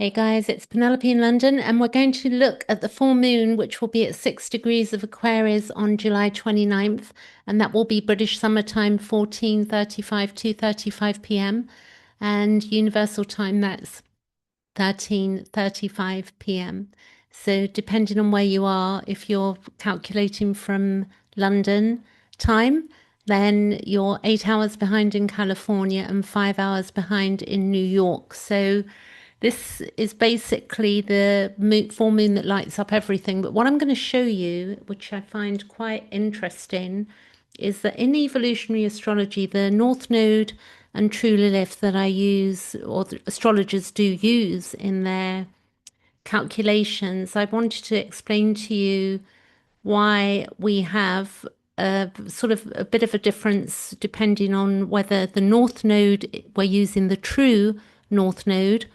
Hey guys, it's Penelope in London, and we're going to look at the full moon, which will be at 6 degrees of Aquarius on July 29th, and that will be British summertime 14:35 2:35 p.m. and universal time that's 13:35 p.m. So depending on where you are, if you're calculating from London time, then you're 8 hours behind in California and 5 hours behind in New York. So this is basically the full moon that lights up everything. But what I'm going to show you, which I find quite interesting, is that in evolutionary astrology, the North Node and True Lilith that I use, or the astrologers do use in their calculations, I wanted to explain to you why we have a sort of a bit of a difference depending on whether the North Node, we're using the true North Node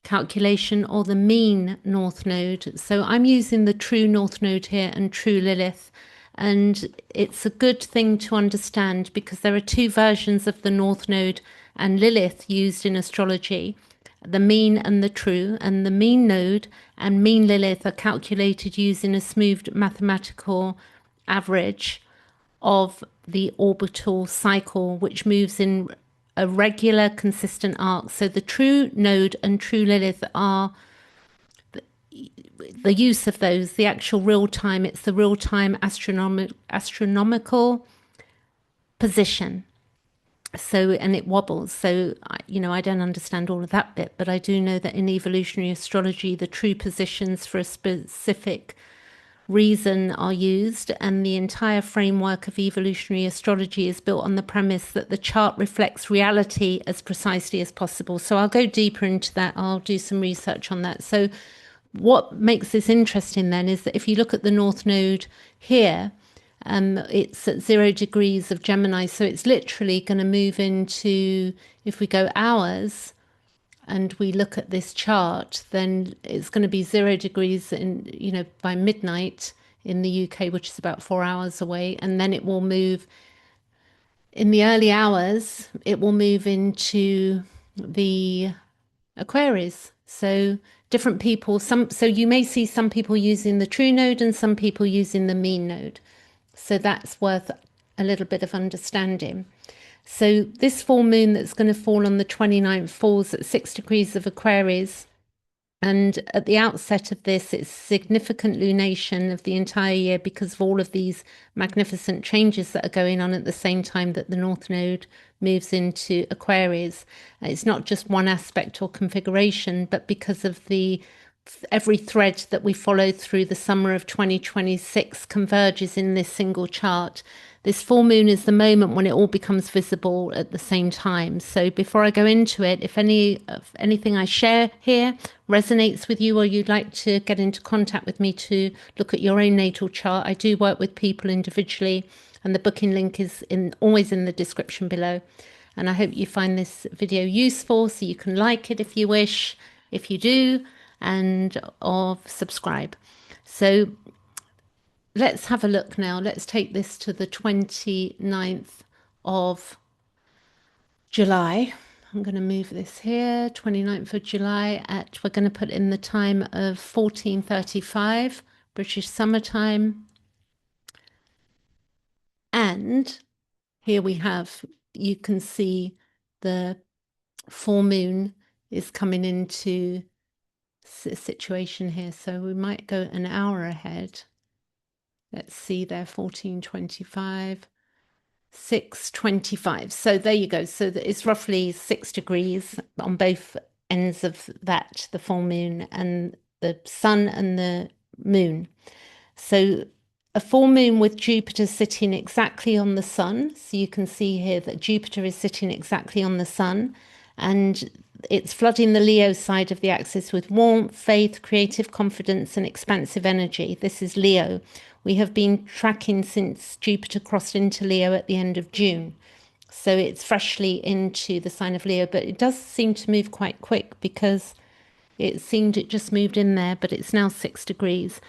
calculation or the mean North Node. So I'm using the true North Node here and true Lilith. And it's a good thing to understand because there are two versions of the North Node and Lilith used in astrology, the mean and the true. And the mean node and mean Lilith are calculated using a smoothed mathematical average of the orbital cycle, which moves in a regular, consistent arc. So the true node and true Lilith are the use of those, the actual real time. It's the real time astronomical position. So, and it wobbles. So, I don't understand all of that bit, but I do know that in evolutionary astrology, the true positions for a specific reason are used, and the entire framework of evolutionary astrology is built on the premise that the chart reflects reality as precisely as possible. So I'll go deeper into that. I'll do some research on that. So what makes this interesting then is that if you look at the North Node here, it's at 0 degrees of Gemini. So it's literally going to move into, if we go hours, and we look at this chart, then it's going to be 0 degrees in, by midnight in the UK, which is about 4 hours away. And then it will move in the early hours, it will move into the Aquarius. So different people, so you may see some people using the true node and some people using the mean node. So that's worth a little bit of understanding. So this full moon that's going to fall on the 29th falls at 6 degrees of Aquarius. And at the outset of this, it's significant lunation of the entire year because of all of these magnificent changes that are going on at the same time that the North Node moves into Aquarius. It's not just one aspect or configuration, but because of every thread that we follow through the summer of 2026 converges in this single chart. This full moon is the moment when it all becomes visible at the same time. So before I go into it, if anything I share here resonates with you or you'd like to get into contact with me to look at your own natal chart, I do work with people individually, and the booking link is always in the description below. And I hope you find this video useful, so you can like it if you wish, if you do, and or subscribe. So let's have a look now. Let's take this to the 29th of July. I'm going to move this here, 29th of July we're going to put in the time of 14:35 British summertime. And here we have, you can see the full moon is coming into a situation here. So we might go an hour ahead. Let's see there, 14:25, 6:25. So there you go. So it's roughly 6 degrees on both ends of that, the full moon and the sun and the moon. So a full moon with Jupiter sitting exactly on the sun. So you can see here that Jupiter is sitting exactly on the sun, and it's flooding the Leo side of the axis with warmth, faith, creative confidence, and expansive energy. This is Leo. We have been tracking since Jupiter crossed into Leo at the end of June. So it's freshly into the sign of Leo, but it does seem to move quite quick because it just moved in there, but it's now 6 degrees.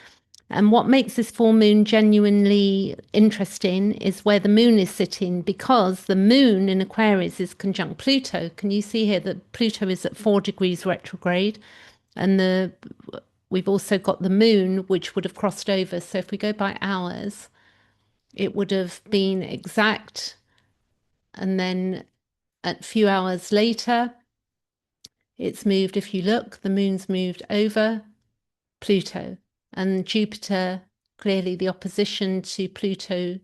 And what makes this full moon genuinely interesting is where the moon is sitting, because the moon in Aquarius is conjunct Pluto. Can you see here that Pluto is at 4 degrees retrograde? And we've also got the moon, which would have crossed over. So if we go by hours, it would have been exact. And then a few hours later, it's moved. If you look, the moon's moved over Pluto, and Jupiter, clearly the opposition to Pluto,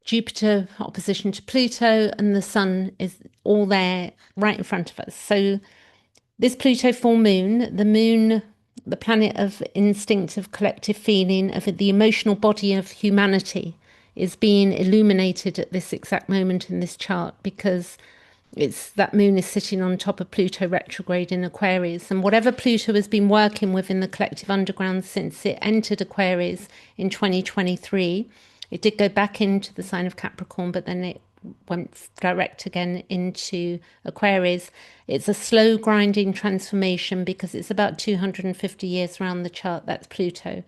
Jupiter opposition to Pluto, and the sun is all there right in front of us. So this Pluto full moon, the planet of instinct, of collective feeling, of the emotional body of humanity, is being illuminated at this exact moment in this chart, because it's that moon is sitting on top of Pluto retrograde in Aquarius. And whatever Pluto has been working with in the collective underground since it entered Aquarius in 2023, it did go back into the sign of Capricorn, but then it went direct again into Aquarius. It's a slow grinding transformation because it's about 250 years around the chart. That's Pluto.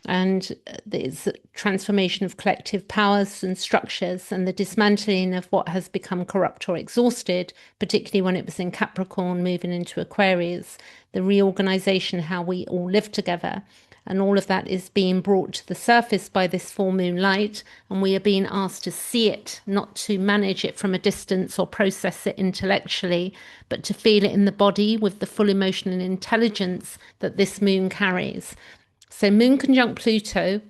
And it's a transformation of collective powers and structures, and the dismantling of what has become corrupt or exhausted, particularly when it was in Capricorn moving into Aquarius, the reorganization, how we all live together. And all of that is being brought to the surface by this full moon light, and we are being asked to see it, not to manage it from a distance or process it intellectually, but to feel it in the body with the full emotional intelligence that this moon carries. So moon conjunct Pluto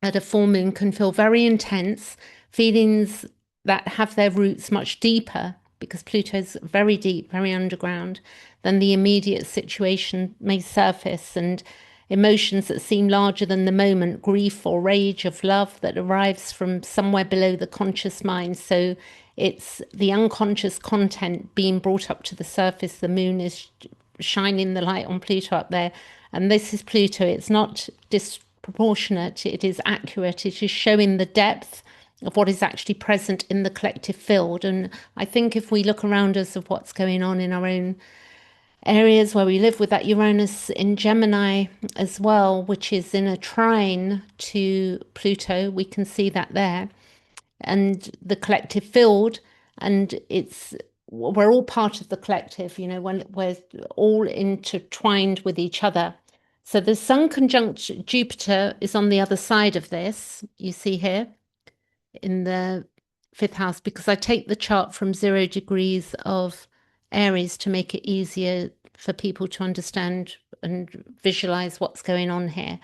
at a full moon can feel very intense, feelings that have their roots much deeper, because Pluto's very deep, very underground, than the immediate situation may surface, and emotions that seem larger than the moment, grief or rage of love that arrives from somewhere below the conscious mind. So it's the unconscious content being brought up to the surface. The moon is shining the light on Pluto up there. And this is Pluto. It's not disproportionate. It is accurate. It is showing the depth of what is actually present in the collective field. And I think if we look around us of what's going on in our own areas where we live, with that Uranus in Gemini as well, which is in a trine to Pluto, we can see that there. And the collective field, and we're all part of the collective, when we're all intertwined with each other. So the Sun conjunct Jupiter is on the other side of this, you see here in the fifth house, because I take the chart from 0 degrees of Aries to make it easier for people to understand and visualize what's going on here.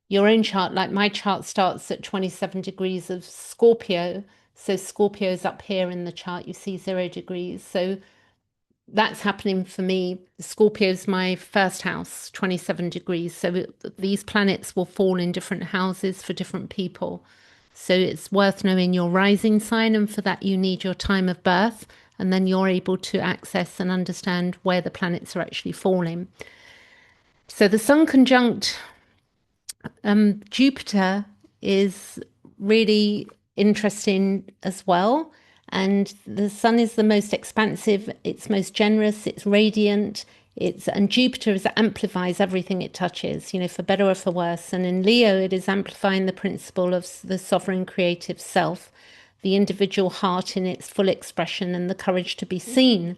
Your own chart, like my chart, starts at 27 degrees of Scorpio. So Scorpio's up here in the chart, you see 0 degrees. So that's happening for me. Scorpio's my first house, 27 degrees. So these planets will fall in different houses for different people. So it's worth knowing your rising sign, and for that you need your time of birth, and then you're able to access and understand where the planets are actually falling. So the Sun conjunct Jupiter is really interesting as well. And the sun is the most expansive, it's most generous, it's radiant, and Jupiter amplifies everything it touches, for better or for worse. And in Leo, it is amplifying the principle of the sovereign creative self, the individual heart in its full expression, and the courage to be seen,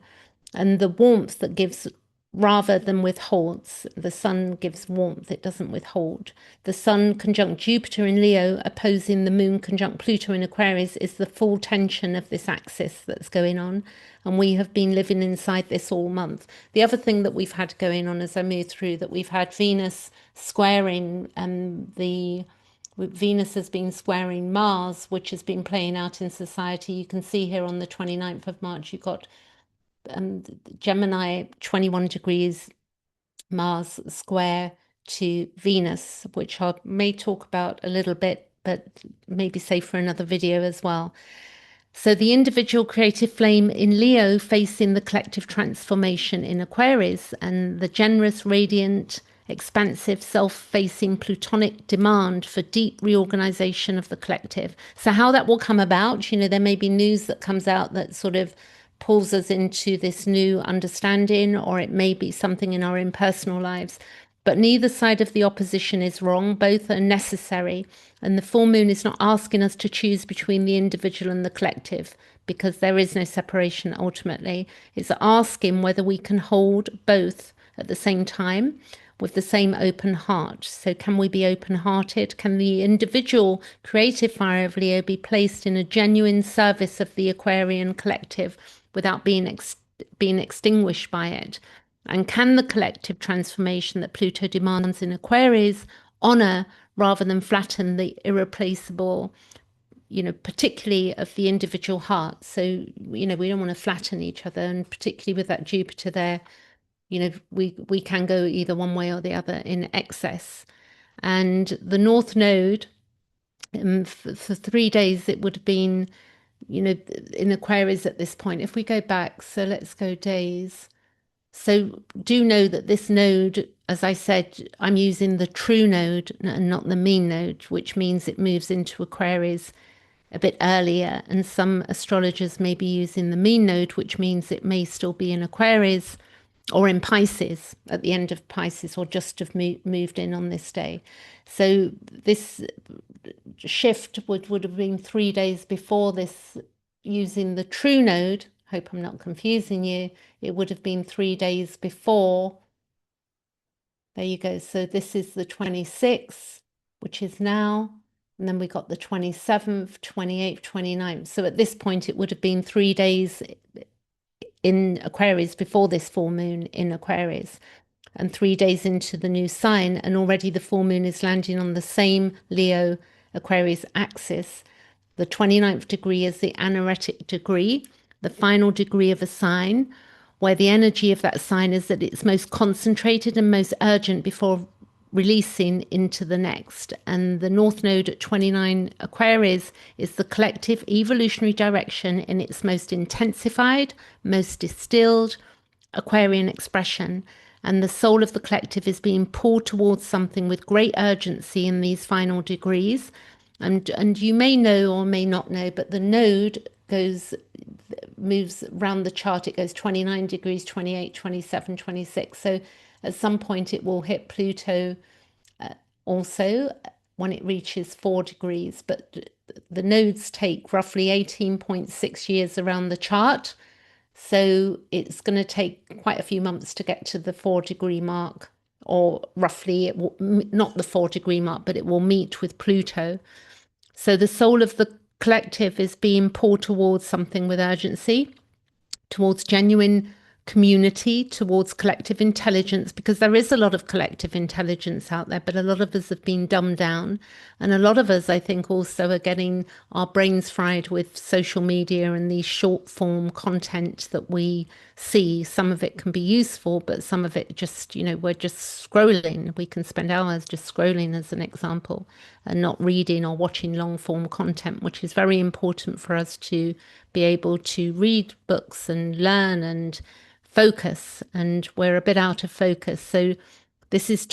and the warmth that gives rather than withholds. The sun gives warmth, it doesn't withhold. The sun conjunct Jupiter in Leo opposing the moon conjunct Pluto in Aquarius is the full tension of this axis that's going on. And we have been living inside this all month. The other thing that we've had going on as I move through, that we've had Venus squaring, Venus has been squaring Mars, which has been playing out in society. You can see here on the 29th of March, you've got Gemini 21 degrees Mars square to Venus, which I may talk about a little bit, but maybe save for another video as well. So the individual creative flame in Leo facing the collective transformation in Aquarius, and the generous, radiant, expansive, self-facing Plutonic demand for deep reorganization of the collective. So how that will come about, there may be news that comes out that sort of pulls us into this new understanding, or it may be something in our own personal lives. But neither side of the opposition is wrong. Both are necessary. And the full moon is not asking us to choose between the individual and the collective, because there is no separation ultimately. It's asking whether we can hold both at the same time with the same open heart. So, can we be open hearted? Can the individual creative fire of Leo be placed in a genuine service of the Aquarian collective without being extinguished by it? And can the collective transformation that Pluto demands in Aquarius honor rather than flatten the irreplaceable, particularly of the individual heart? So, we don't want to flatten each other, and particularly with that Jupiter there, we can go either one way or the other in excess. And the North Node, for 3 days, it would have been, in Aquarius at this point. If we go back, so let's go days. So do know that this node, as I said, I'm using the true node and not the mean node, which means it moves into Aquarius a bit earlier. And some astrologers may be using the mean node, which means it may still be in Aquarius or in Pisces at the end of Pisces, or just have moved in on this day. So this shift would have been 3 days before this, using the true node. Hope I'm not confusing you. It would have been 3 days before. There you go. So this is the 26th, which is now. And then we got the 27th, 28th, 29th. So at this point, it would have been 3 days in Aquarius before this full moon in Aquarius, and 3 days into the new sign. And already the full moon is landing on the same Leo Aquarius axis. The 29th degree is the anaretic degree, the final degree of a sign, where the energy of that sign is at its most concentrated and most urgent before releasing into the next. And the North Node at 29 Aquarius is the collective evolutionary direction in its most intensified, most distilled Aquarian expression. And the soul of the collective is being pulled towards something with great urgency in these final degrees. And you may know or may not know, but the node moves around the chart. It goes 29 degrees, 28, 27, 26. So at some point it will hit Pluto also when it reaches 4 degrees. But the nodes take roughly 18.6 years around the chart. So it's going to take quite a few months to get to the 4 degree mark, or roughly, it will, not the 4 degree mark, but it will meet with Pluto. So the soul of the collective is being pulled towards something with urgency, towards genuine community, towards collective intelligence, because there is a lot of collective intelligence out there, but a lot of us have been dumbed down. And a lot of us, I think, also are getting our brains fried with social media and these short form content that we see. Some of it can be useful, but some of it just, we're just scrolling. We can spend hours just scrolling, as an example, and not reading or watching long form content, which is very important for us to be able to read books and learn and focus. And we're a bit out of focus. So this is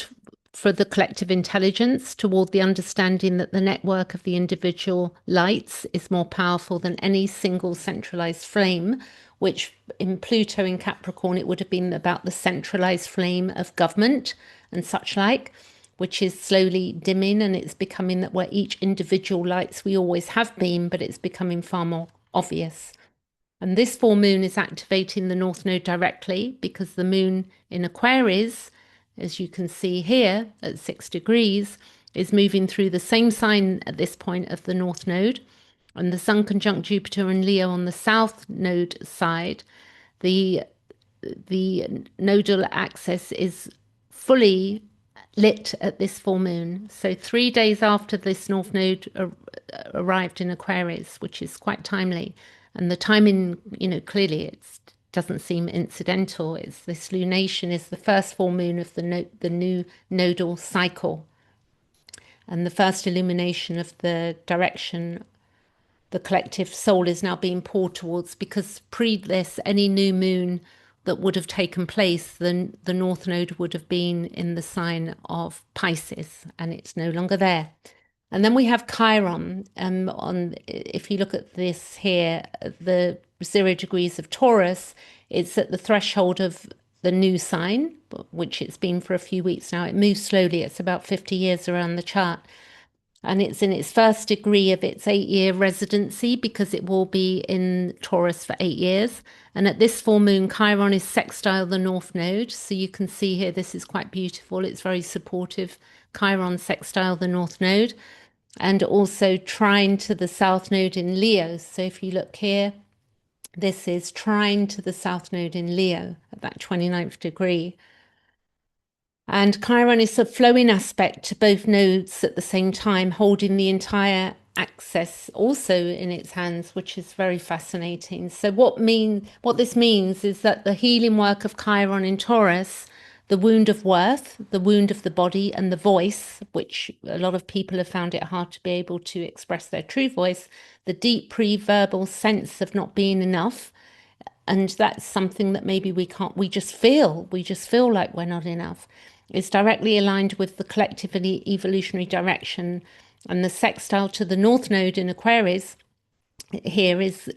for the collective intelligence, toward the understanding that the network of the individual lights is more powerful than any single centralized flame, which in Pluto in Capricorn, it would have been about the centralized flame of government and such like, which is slowly dimming, and it's becoming that we're each individual lights. We always have been, but it's becoming far more obvious. And this full moon is activating the North Node directly, because the moon in Aquarius, as you can see here at 6 degrees, is moving through the same sign at this point of the North Node. And the Sun conjunct Jupiter and Leo on the South Node side, the nodal axis is fully lit at this full moon. So 3 days after this North Node arrived in Aquarius, which is quite timely. And the timing, clearly it doesn't seem incidental. It's this lunation is the first full moon of the new nodal cycle, and the first illumination of the direction the collective soul is now being pulled towards, because pre this, any new moon that would have taken place, then the North Node would have been in the sign of Pisces, and it's no longer there. And then we have Chiron. If you look at this here, the 0 degrees of Taurus, it's at the threshold of the new sign, which it's been for a few weeks now. It moves slowly. It's about 50 years around the chart. and it's in its first degree of its 8 year residency because it will be in Taurus for 8 years. And at this full moon, Chiron is sextile the North Node. So you can see here, this is quite beautiful. It's very supportive. Chiron sextile the North Node, and also trine to the South Node in Leo. So if you look here, this is trine to the South Node in Leo at that 29th degree. And Chiron is a flowing aspect to both nodes at the same time, holding the entire axis also in its hands, which is very fascinating. So what this means is that the healing work of Chiron in Taurus, the wound of worth, the wound of the body and the voice, which a lot of people have found it hard to be able to express their true voice, the deep pre-verbal sense of not being enough, and that's something that maybe we just feel like we're not enough. It's directly aligned with the collective evolutionary direction, and the sextile to the North Node in Aquarius here is,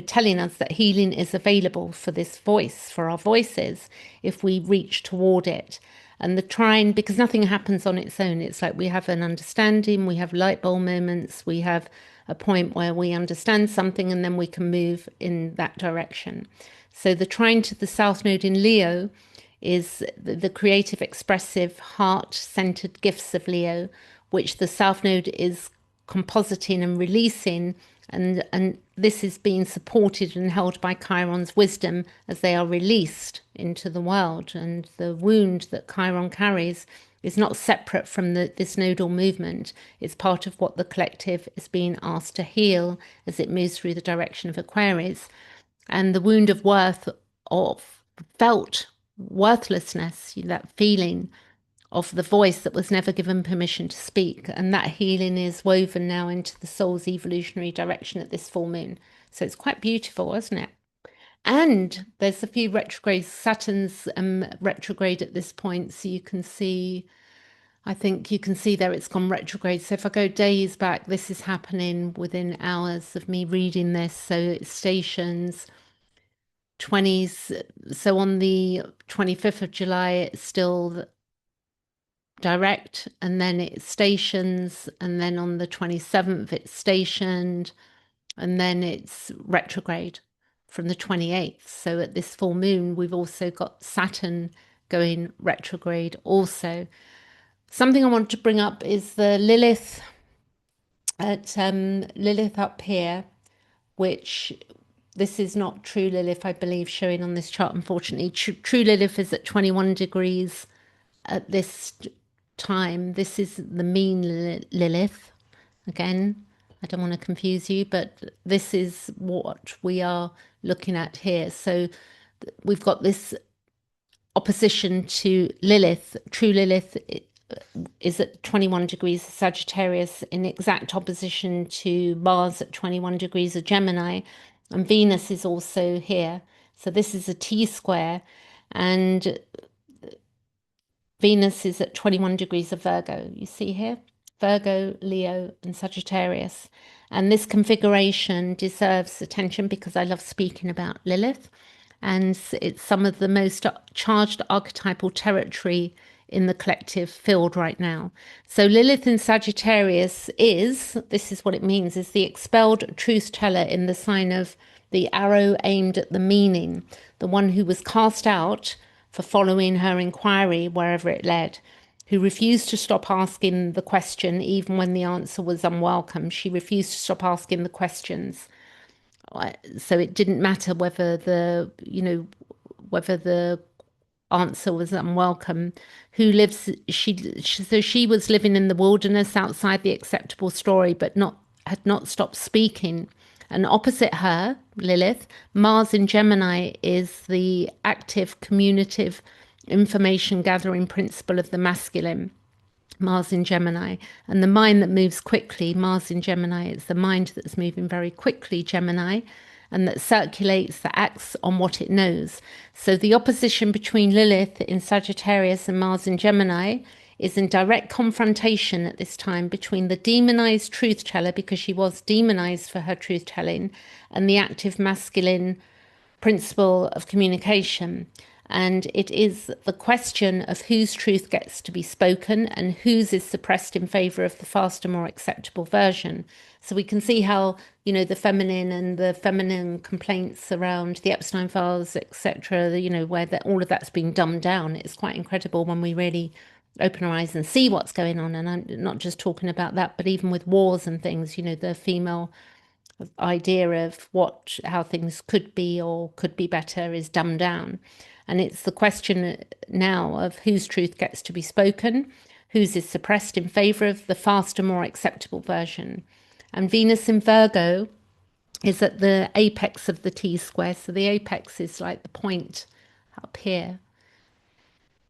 telling us that healing is available for this voice, for our voices, if we reach toward it. And the trine, because nothing happens on its own, it's like we have an understanding, we have light bulb moments, we have a point where we understand something, and then we can move in that direction. So the trine to the South Node in Leo is the creative, expressive, heart-centered gifts of Leo, which the South Node is compositing and releasing, and this is being supported and held by Chiron's wisdom as they are released into the world. And the wound that Chiron carries is not separate from this nodal movement. It's part of what the collective is being asked to heal as it moves through the direction of Aquarius. And the wound of worth, of felt worthlessness, that feeling of the voice that was never given permission to speak. And that healing is woven now into the soul's evolutionary direction at this full moon. So it's quite beautiful, isn't it? And there's a few retrogrades. Saturn's retrograde at this point. So you can see, I think you can see there it's gone retrograde. So if I go days back, this is happening within hours of me reading this. So it stations 20s. So on the 25th of July, it's still direct, and then it stations, and then on the 27th it's stationed, and then it's retrograde from the 28th. So at this full moon we've also got Saturn going retrograde also. Something I want to bring up is the Lilith at Lilith up here, which this is not true Lilith, I believe, showing on this chart, unfortunately. True Lilith is at 21 degrees at this time. This is the mean Lilith. Again, I don't want to confuse you, but this is what we are looking at here. So we've got this opposition to Lilith. True Lilith is at 21 degrees of Sagittarius, in exact opposition to Mars at 21 degrees of Gemini, and Venus is also here. So this is a T-square, and Venus is at 21 degrees of Virgo. You see here? Virgo, Leo, and Sagittarius. And this configuration deserves attention because I love speaking about Lilith. And it's some of the most charged archetypal territory in the collective field right now. So Lilith in Sagittarius this is what it means, is the expelled truth teller in the sign of the arrow aimed at the meaning, the one who was cast out for following her inquiry wherever it led, who refused to stop asking the question even when the answer was unwelcome. She refused to stop asking the questions. So it didn't matter whether the answer was unwelcome. So she was living in the wilderness outside the acceptable story, but had not stopped speaking. And opposite her, Lilith, Mars in Gemini is the active, communicative, information gathering principle of the masculine. Mars in Gemini, and the mind that moves quickly, Mars in Gemini, it's the mind that's moving very quickly, Gemini, and that circulates, that acts on what it knows. So the opposition between Lilith in Sagittarius and Mars in Gemini is in direct confrontation at this time between the demonized truth teller, because she was demonized for her truth telling, and the active masculine principle of communication. And it is the question of whose truth gets to be spoken and whose is suppressed in favor of the faster, more acceptable version. So we can see how, the feminine and the feminine complaints around the Epstein files, etc., where all of that's been dumbed down. It's quite incredible when we really open our eyes and see what's going on. And I'm not just talking about that, but even with wars and things, the female idea of how things could be or could be better is dumbed down. And it's the question now of whose truth gets to be spoken, whose is suppressed in favor of the faster, more acceptable version. And Venus in Virgo is at the apex of the T square. So the apex is like the point up here.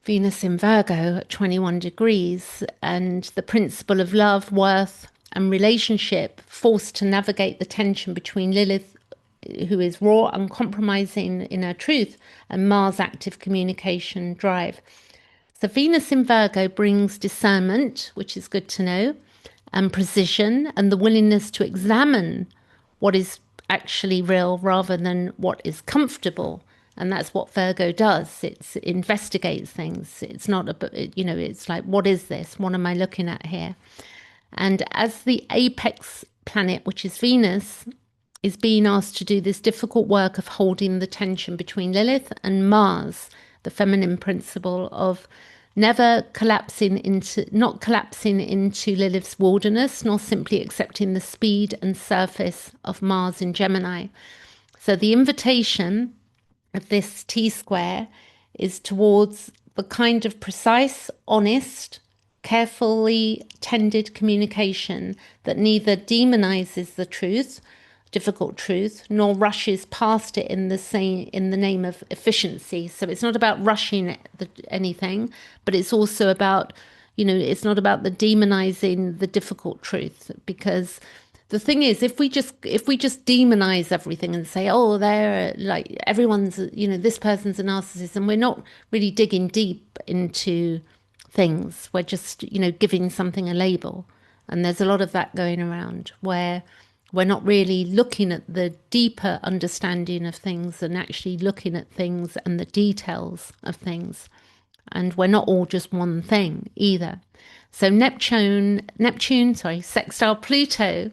Venus in Virgo at 21 degrees, and the principle of love, worth, and relationship forced to navigate the tension between Lilith, who is raw, uncompromising in her truth, and Mars' active communication drive. So Venus in Virgo brings discernment, which is good to know, and precision, and the willingness to examine what is actually real rather than what is comfortable. And that's what Virgo does. It investigates things. It's not it's like, what is this? What am I looking at here? And as the apex planet, which is Venus, is being asked to do this difficult work of holding the tension between Lilith and Mars, the feminine principle of not collapsing into Lilith's wilderness, nor simply accepting the speed and surface of Mars in Gemini. So the invitation of this T square is towards the kind of precise, honest, carefully tended communication that neither demonizes the truth, difficult truth, nor rushes past it in the name of efficiency. So it's not about rushing anything, but it's also about, it's not about the demonizing the difficult truth, because the thing is, if we just demonize everything and say, oh, they're like, everyone's, this person's a narcissist, and we're not really digging deep into things. We're just, giving something a label. And there's a lot of that going around where we're not really looking at the deeper understanding of things and actually looking at things and the details of things. And we're not all just one thing either. So Neptune, sextile Pluto.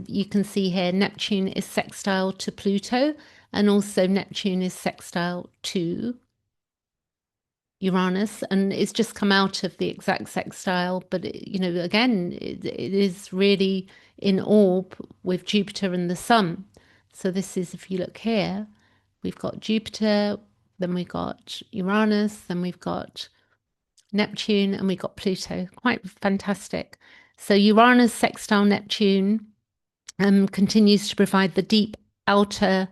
You can see here Neptune is sextile to Pluto, and also Neptune is sextile to Uranus, and it's just come out of the exact sextile. But again, it is really in orb with Jupiter and the Sun. So this is, if you look here, we've got Jupiter, then we've got Uranus, then we've got Neptune, and we've got Pluto. Quite fantastic. So Uranus sextile Neptune continues to provide the deep outer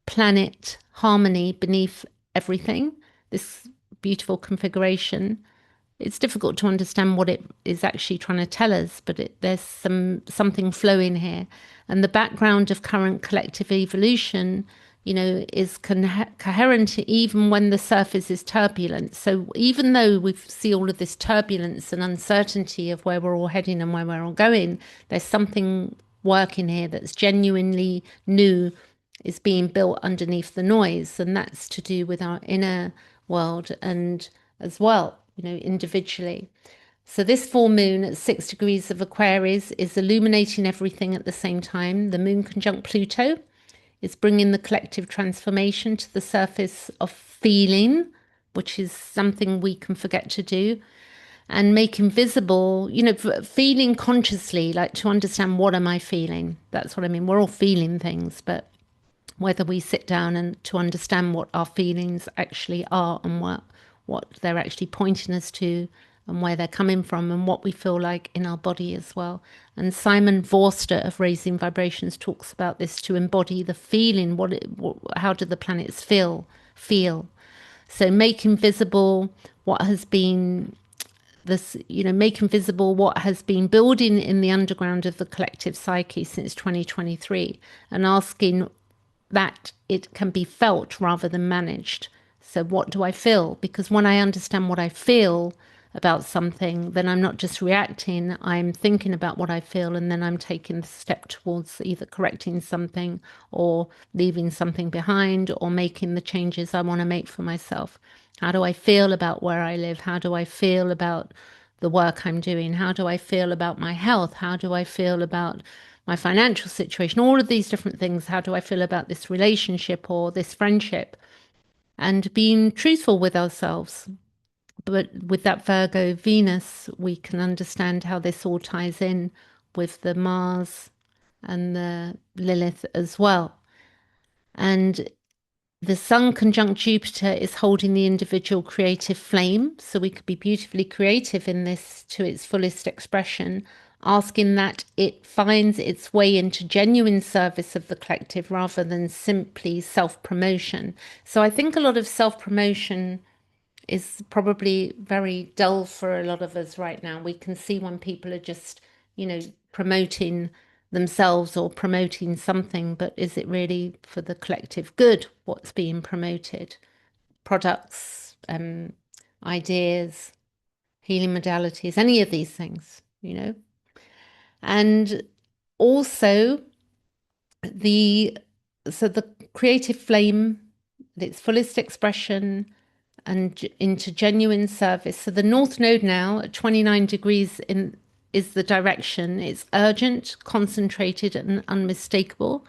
planet harmony beneath everything. This beautiful configuration. It's difficult to understand what it is actually trying to tell us, but there's something flowing here. And the background of current collective evolution, is coherent even when the surface is turbulent. So even though we see all of this turbulence and uncertainty of where we're all heading and where we're all going, there's something working here that's genuinely new, is being built underneath the noise. And that's to do with our inner world and as well, individually. So this full moon at 6 degrees of Aquarius is illuminating everything at the same time. The moon conjunct Pluto is bringing the collective transformation to the surface of feeling, which is something we can forget to do, and making visible, feeling consciously, like to understand, what am I feeling? That's what I mean. We're all feeling things, but whether we sit down and to understand what our feelings actually are and what they're actually pointing us to and where they're coming from and what we feel like in our body as well. And Simon Vorster of Raising Vibrations talks about this, to embody the feeling. How do the planets feel? So making visible what has been making visible what has been building in the underground of the collective psyche since 2023, and asking that it can be felt rather than managed. So what do I feel? Because when I understand what I feel, about something, then I'm not just reacting, I'm thinking about what I feel, and then I'm taking the step towards either correcting something or leaving something behind or making the changes I want to make for myself. How do I feel about where I live? How do I feel about the work I'm doing? How do I feel about my health? How do I feel about my financial situation? All of these different things. How do I feel about this relationship or this friendship? And being truthful with ourselves. But with that Virgo Venus, we can understand how this all ties in with the Mars and the Lilith as well. And the Sun conjunct Jupiter is holding the individual creative flame. So we could be beautifully creative in this to its fullest expression, asking that it finds its way into genuine service of the collective rather than simply self promotion. So I think a lot of self promotion is probably very dull for a lot of us right now. We can see when people are just, promoting themselves or promoting something, but is it really for the collective good what's being promoted? Products, ideas, healing modalities, any of these things. And also the the creative flame, its fullest expression and into genuine service. So the North Node now at 29 degrees in is the direction. It's urgent, concentrated, and unmistakable.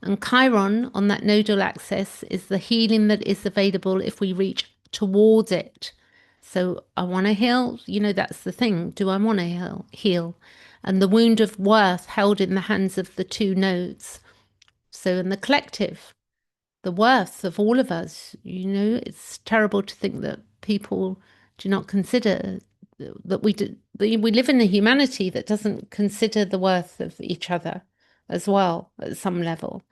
And Chiron on that nodal axis is the healing that is available if we reach towards it. So I want to heal. That's the thing. Do I want to heal? And the wound of worth held in the hands of the two nodes. So in the collective, the worth of all of us. It's terrible to think that people do not consider that we live in a humanity that doesn't consider the worth of each other as well at some level.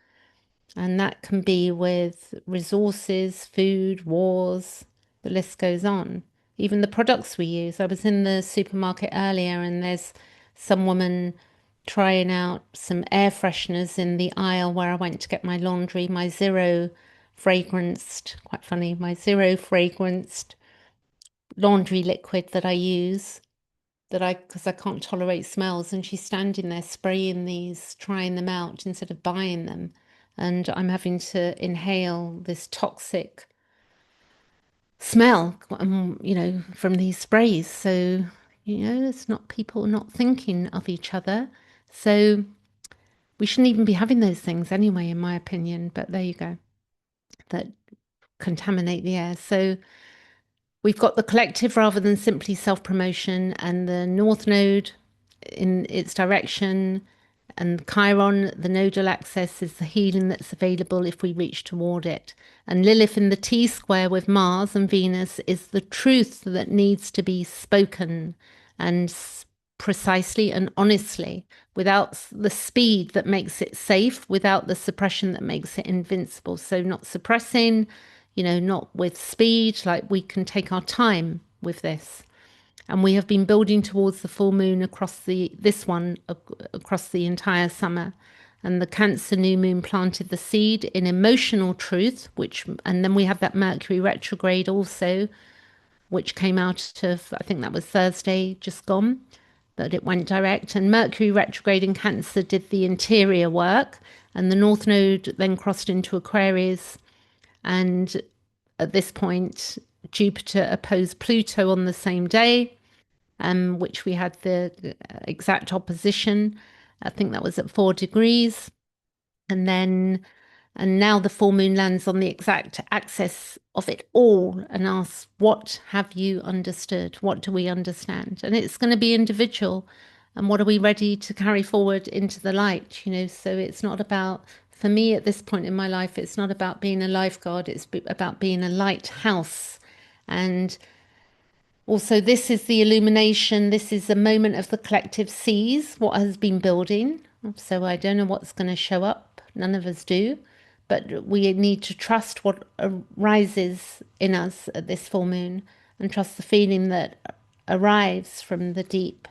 And that can be with resources, food, wars, the list goes on. Even the products we use. I was in the supermarket earlier and there's some woman trying out some air fresheners in the aisle where I went to get my laundry, my zero fragranced, quite funny, my zero fragranced laundry liquid that I use because I can't tolerate smells. And she's standing there spraying these, trying them out instead of buying them. And I'm having to inhale this toxic smell, from these sprays. So, it's not people not thinking of each other. So we shouldn't even be having those things anyway, in my opinion. But there you go, that contaminate the air. So we've got the collective rather than simply self promotion, and the North Node in its direction, and Chiron, the nodal axis, is the healing that's available if we reach toward it. And Lilith in the T square with Mars and Venus is the truth that needs to be spoken and precisely and honestly, without the speed that makes it safe, without the suppression that makes it invincible. So, not suppressing, not with speed, like we can take our time with this. And we have been building towards the full moon across the entire summer. And the Cancer new moon planted the seed in emotional truth, and then we have that Mercury retrograde also, which came out of, I think that was Thursday, just gone, that it went direct. And Mercury retrograde in Cancer did the interior work. And the North Node then crossed into Aquarius. And at this point, Jupiter opposed Pluto on the same day, which we had the exact opposition. I think that was at 4 degrees. And now the full moon lands on the exact axis of it all and asks, what have you understood? What do we understand? And it's going to be individual. And what are we ready to carry forward into the light? So it's not about, for me at this point in my life, it's not about being a lifeguard, it's about being a lighthouse. And also, this is the illumination. This is a moment of the collective sees what has been building. So I don't know what's going to show up. None of us do. But we need to trust what arises in us at this full moon and trust the feeling that arrives from the deep.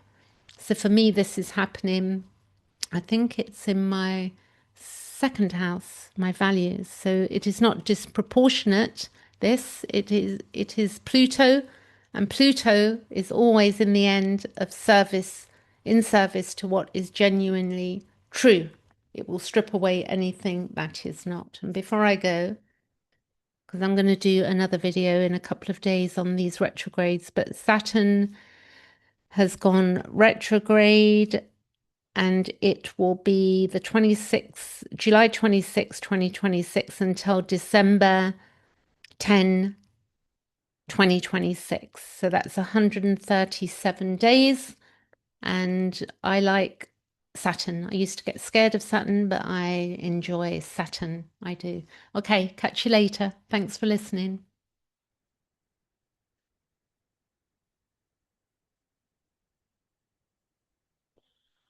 So for me, this is happening. I think it's in my second house, my values. So it is not disproportionate. It is Pluto And Pluto is always in the end of service, in service to what is genuinely true. It will strip away anything that is not. And before I go, because I'm going to do another video in a couple of days on these retrogrades, but Saturn has gone retrograde and it will be the 26th, July 26, 2026 until December 10, 2026. So that's 137 days. And I like Saturn. I used to get scared of Saturn, but I enjoy Saturn. I do. Okay, catch you later. Thanks for listening.